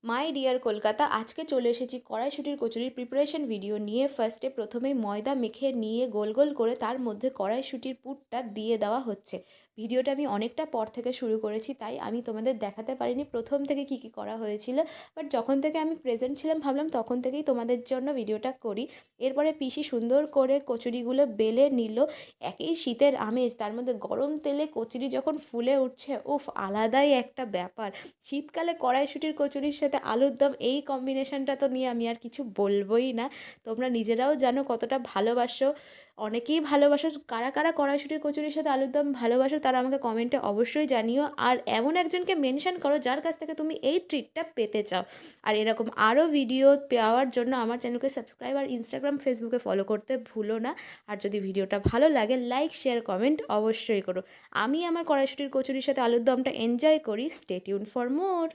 My dear Kolkata, আজকে চলে এসেছি কড়াইশুঁটির কচুরির প্রিপারেশন ভিডিও নিয়ে। প্রথমেই ময়দা মেখে নিয়ে গোল গোল করে তার মধ্যে কড়াইশুঁটির পুরটা দিয়ে দেওয়া হচ্ছে। ভিডিওটা আমি অনেকটা পর থেকে শুরু করেছি, তাই আমি তোমাদের দেখাতে পারিনি প্রথম থেকে কি কি করা হয়েছিল। বাট যখন থেকে আমি প্রেজেন্ট ছিলাম ভাবলাম তখন থেকেই তোমাদের জন্য ভিডিওটা করি। এরপরে পিসি সুন্দর করে কচুরিগুলো বেলে নিল। একই শীতের আমেজ, তার মধ্যে গরম তেলে কচুরি যখন ফুলে উঠছে, উফ, আলাদাই একটা ব্যাপার। শীতকালে কড়াইশুঁটির কচুরির সাথে আলুর দম, এই কম্বিনেশনটা তো নিয়ে আমি আর কিছু বলবোই না। তোমরা নিজেরাও জানো কতটা ভালোবাসো, অনেকেই ভালোবাসো। কারা কারা কড়াইশুঁটির কচুরির সাথে আলুর দম ভালোবাসো তারা আমাকে কমেন্টে অবশ্যই জানিও। আর এমন একজনকে মেনশন করো যার কাছ থেকে তুমি এই ট্রিটটা পেতে চাও। আর এরকম আরও ভিডিও পাওয়ার জন্য আমার চ্যানেলকে সাবস্ক্রাইব আর ইনস্টাগ্রাম ফেসবুকে ফলো করতে ভুলো না। আর যদি ভিডিওটা ভালো লাগে লাইক শেয়ার কমেন্ট অবশ্যই করো। আমি আমার কড়াইশুঁটির কচুরির সাথে আলুর দমটা এনজয় করি। Stay tune for more.